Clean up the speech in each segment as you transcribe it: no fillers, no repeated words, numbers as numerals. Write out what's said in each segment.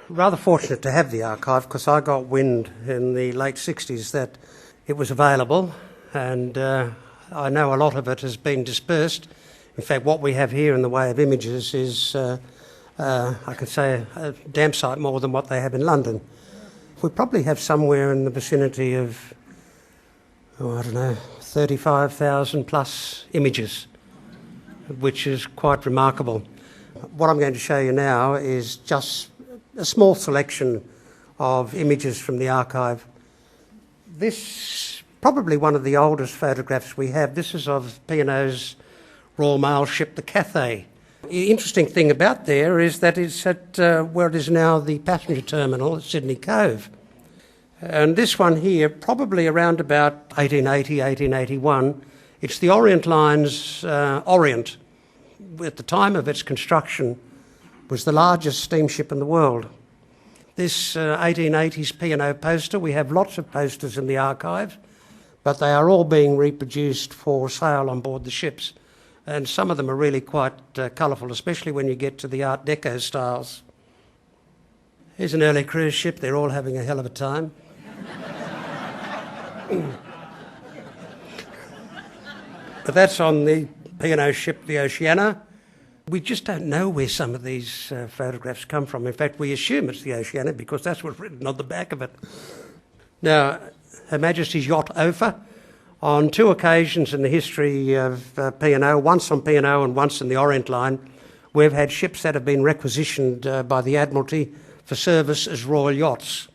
Rather fortunate to have the archive because I got wind in the late 60s that it was available, and I know a lot of it has been dispersed. In fact, what we have here in the way of images is, I could say, a damn sight more than what they have in London. We probably have somewhere in the vicinity of, 35,000 plus images, which is quite remarkable. What I'm going to show you now is just a small selection of images from the archive. This is probably one of the oldest photographs we have. This is of P&O's Royal Mail ship, the Cathay. The interesting thing about there is that it's at where it is now the passenger terminal at Sydney Cove. And this one here, probably around about 1880, 1881, it's the Orient Line's Orient. At the time of its construction, was the largest steamship in the world. This 1880s P&O poster, we have lots of posters in the archive, but they are all being reproduced for sale on board the ships. And some of them are really quite colourful, especially when you get to the Art Deco styles. Here's an early cruise ship. They're all having a hell of a time. But that's on the P&O ship, the Oceana. We just don't know where some of these photographs come from. In fact, we assume it's the Oceana because that's what's written on the back of it. Now, Her Majesty's Yacht Ophir, on two occasions in the history of P&O, once on P&O and once in the Orient Line, we've had ships that have been requisitioned by the Admiralty for service as royal yachts.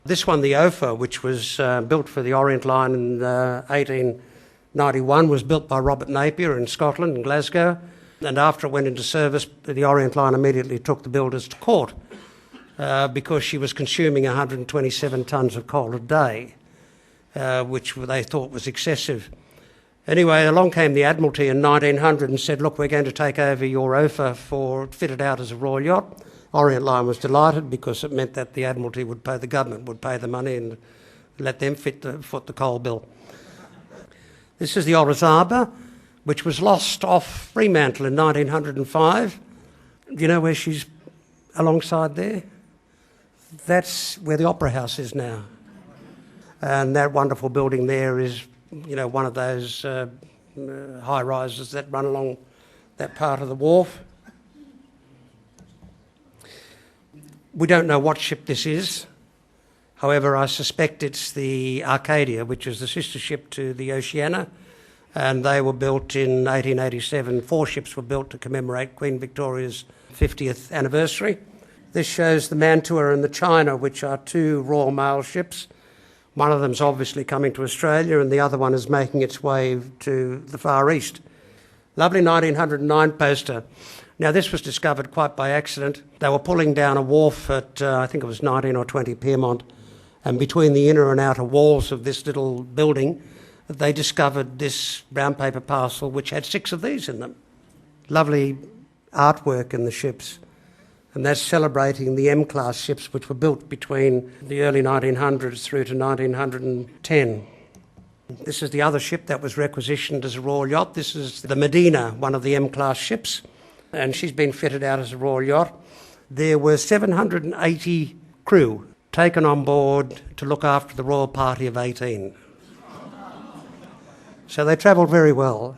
This one, the Ophir, which was built for the Orient Line in 1891, was built by Robert Napier in Scotland, in Glasgow. And after it went into service, the Orient Line immediately took the builders to court because she was consuming 127 tonnes of coal a day, which they thought was excessive. Anyway, along came the Admiralty in 1900 and said, look, we're going to take over your Ophir fit it out as a royal yacht. Orient Line was delighted because it meant that the Admiralty would pay, the government would pay the money and let them foot the coal bill. This is the Orizaba, which was lost off Fremantle in 1905. Do you know where she's alongside there? That's where the Opera House is now. And that wonderful building there is, one of those high-rises that run along that part of the wharf. We don't know what ship this is. However, I suspect it's the Arcadia, which is the sister ship to the Oceana. And they were built in 1887. 4 ships were built to commemorate Queen Victoria's 50th anniversary. This shows the Mantua and the China, which are 2 Royal Mail ships. One of them's obviously coming to Australia and the other one is making its way to the Far East. Lovely 1909 poster. Now, this was discovered quite by accident. They were pulling down a wharf at, I think it was 19 or 20 Piermont, and between the inner and outer walls of this little building, they discovered this brown paper parcel which had 6 of these in them. Lovely artwork in the ships. And that's celebrating the M-class ships which were built between the early 1900s through to 1910. This is the other ship that was requisitioned as a royal yacht. This is the Medina, one of the M-class ships, and she's been fitted out as a royal yacht. There were 780 crew taken on board to look after the royal party of 18. So they travelled very well.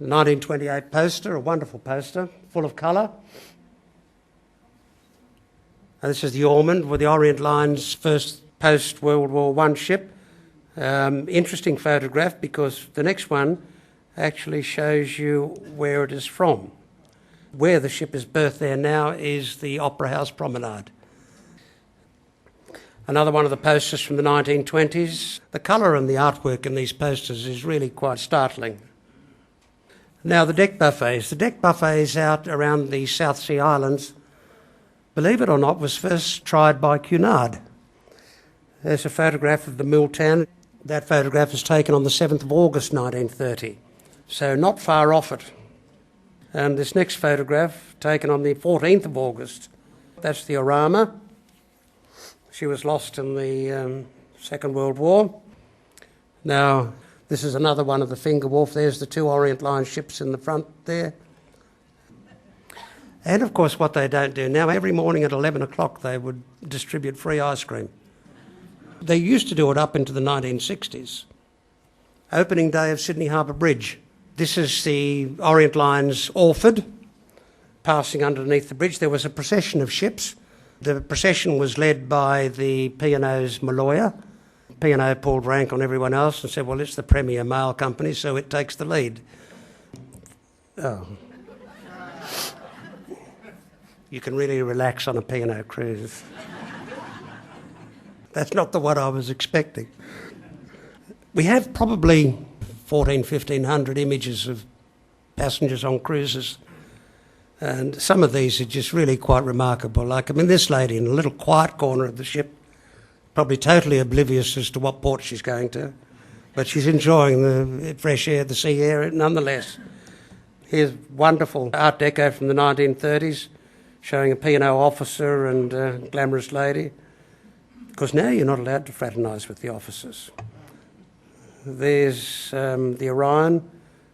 1928 poster, a wonderful poster, full of colour. And this is the Ormond, with the Orient Line's first post-World War I ship. Interesting photograph because the next one actually shows you where it is from. Where the ship is berthed there now is the Opera House Promenade. Another one of the posters from the 1920s. The colour and the artwork in these posters is really quite startling. Now, the deck buffets. The deck buffets out around the South Sea Islands, believe it or not, was first tried by Cunard. There's a photograph of the mill town. That photograph was taken on the 7th of August 1930, so not far off it. And this next photograph, taken on the 14th of August, that's the Orama. She was lost in the Second World War. Now, this is another one of the Finger Wharf. There's the 2 Orient Line ships in the front there. And of course what they don't do now, every morning at 11 o'clock they would distribute free ice cream. They used to do it up into the 1960s. Opening day of Sydney Harbour Bridge. This is the Orient Line's Orford, passing underneath the bridge. There was a procession of ships. The procession was led by the P&O's Malloya. P&O pulled rank on everyone else and said, well, it's the premier mail company, so it takes the lead. Oh. You can really relax on a P&O cruise. That's not the one I was expecting. We have probably 1,500 images of passengers on cruises, and some of these are just really quite remarkable. Like, I mean, this lady in a little quiet corner of the ship, probably totally oblivious as to what port she's going to, but she's enjoying the fresh air, the sea air nonetheless. Here's wonderful Art Deco from the 1930s, showing a P&O officer and a glamorous lady, because now you're not allowed to fraternise with the officers. There's the Orion.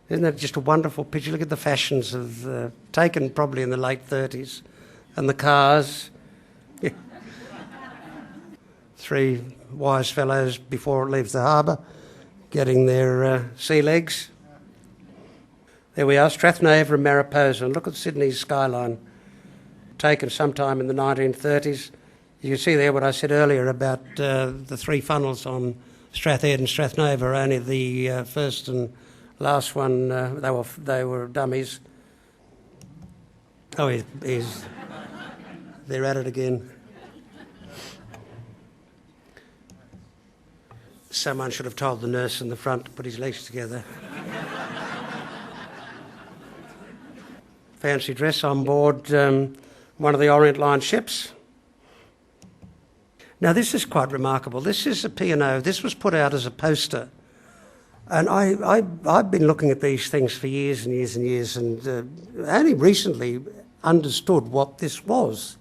Isn't that just a wonderful picture? Look at the fashions of taken probably in the late 30s, and the cars. Yeah. Three wise fellows before it leaves the harbour, getting their sea legs. There we are, Strathaird and Mariposa. And look at Sydney's skyline, taken sometime in the 1930s. You can see there what I said earlier about the three funnels on Strathaird and Strathaird. Only the first and last one, they were dummies. Oh, they're at it again. Someone should have told the nurse in the front to put his legs together. Fancy dress on board one of the Orient Line ships. Now, this is quite remarkable. This is a P&O. This was put out as a poster. And I've been looking at these things for years and years and years, and only recently understood what this was.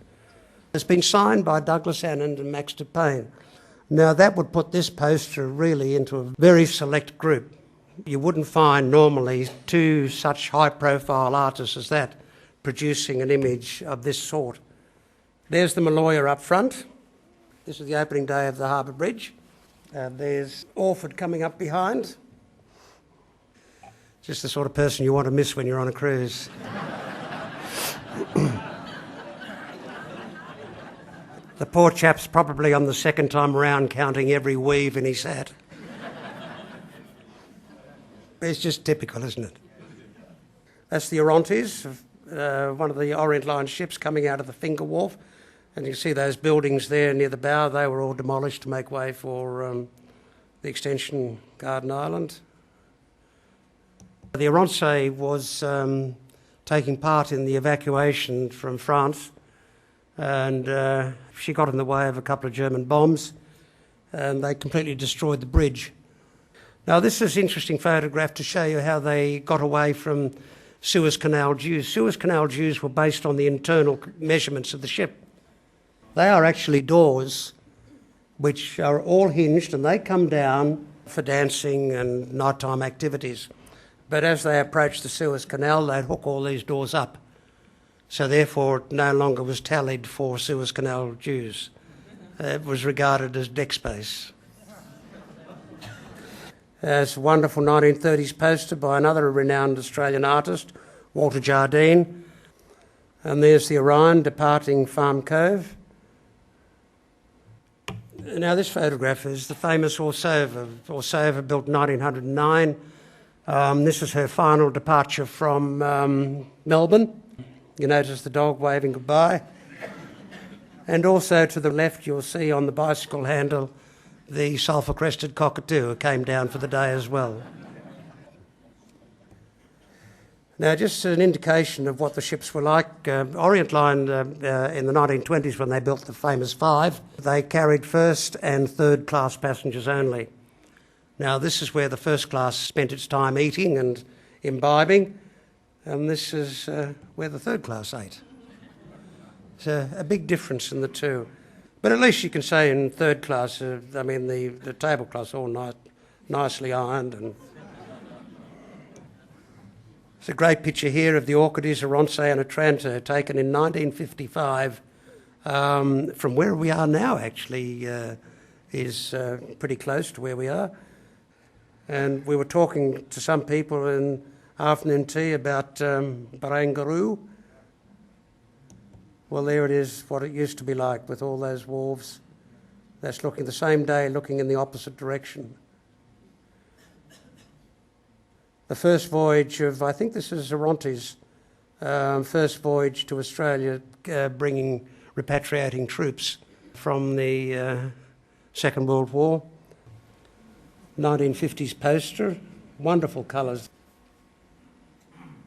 It's been signed by Douglas Annand and Max de Payne. Now, that would put this poster really into a very select group. You wouldn't find normally two such high-profile artists as that producing an image of this sort. There's the Malloya up front. This is the opening day of the Harbour Bridge. There's Orford coming up behind. Just the sort of person you want to miss when you're on a cruise. The poor chap's probably on the second time around counting every weave in his hat. It's just typical, isn't it? That's the Cervantes, one of the Orient Line ships coming out of the Finger Wharf. And you can see those buildings there near the bow. They were all demolished to make way for the extension Garden Island. The Cervantes was taking part in the evacuation from France, and she got in the way of a couple of German bombs, and they completely destroyed the bridge. Now, this is an interesting photograph to show you how they got away from Suez Canal dues. Suez Canal dues were based on the internal measurements of the ship. They are actually doors which are all hinged, and they come down for dancing and nighttime activities. But as they approached the Suez Canal, they'd hook all these doors up. So therefore, it no longer was tallied for Suez Canal dues. It was regarded as deck space. There's a wonderful 1930s poster by another renowned Australian artist, Walter Jardine. And there's the Orion departing Farm Cove. Now, this photograph is the famous Orsova. Orsova, built in 1909. This is her final departure from Melbourne. You notice the dog waving goodbye. And also to the left, you'll see on the bicycle handle the sulphur-crested cockatoo who came down for the day as well. Now, just an indication of what the ships were like. Orient Line, in the 1920s, when they built the famous Five, they carried first and third class passengers only. Now, this is where the first class spent its time eating and imbibing, and this is where the third class ate. It's a big difference in the two. But at least you can say in third class, the tablecloth's all nicely ironed. And There's a great picture here of the Orchids, a Ronce and a Otranto taken in 1955 from where we are now, actually, is pretty close to where we are. And we were talking to some people in afternoon tea about Barangaroo. Well, there it is, what it used to be like with all those wharves. That's looking the same day, looking in the opposite direction. The first voyage of, I think this is Cervantes' first voyage to Australia, repatriating troops from the Second World War. 1950s poster, wonderful colours.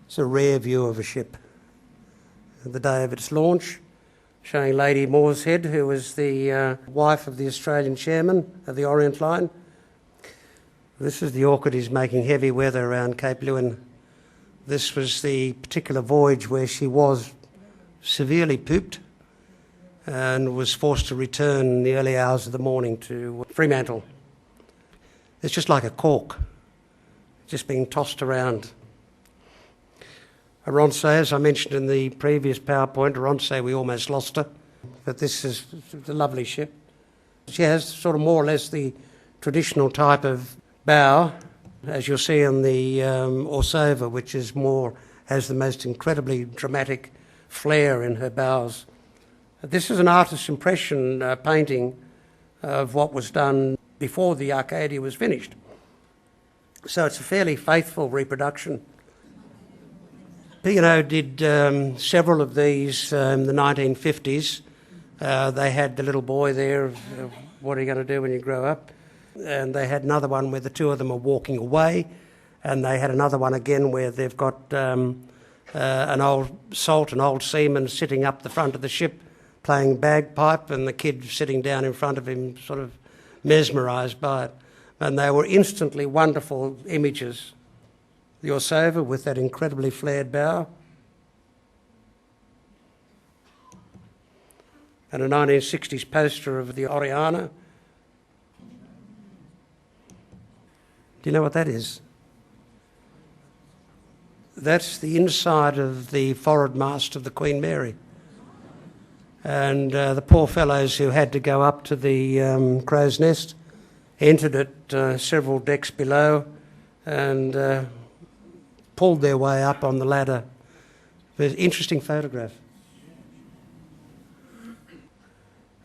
It's a rare view of a ship. The day of its launch, showing Lady Morshead, who was the wife of the Australian chairman of the Orient Line. This is the Orchids making heavy weather around Cape Lewin. This was the particular voyage where she was severely pooped and was forced to return in the early hours of the morning to Fremantle. It's just like a cork, just being tossed around. A Ronce, as I mentioned in the previous PowerPoint, a Ronce, we almost lost her, but this is a lovely ship. She has sort of more or less the traditional type of bow, as you'll see on the Orsova, which is has the most incredibly dramatic flare in her bows. This is an artist's impression painting of what was done before the Arcadia was finished. So it's a fairly faithful reproduction. P&O did several of these in the 1950s. They had the little boy there, what are you going to do when you grow up? And they had another one where the two of them are walking away, and they had another one again where they've got an old seaman sitting up the front of the ship playing bagpipe, and the kid sitting down in front of him sort of mesmerised by it. And they were instantly wonderful images. The Orsova with that incredibly flared bow. And a 1960s poster of the Oriana. Do you know what that is? That's the inside of the forward mast of the Queen Mary. And the poor fellows who had to go up to the crow's nest entered it several decks below and pulled their way up on the ladder. An interesting photograph.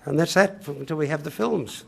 And that's that until we have the films.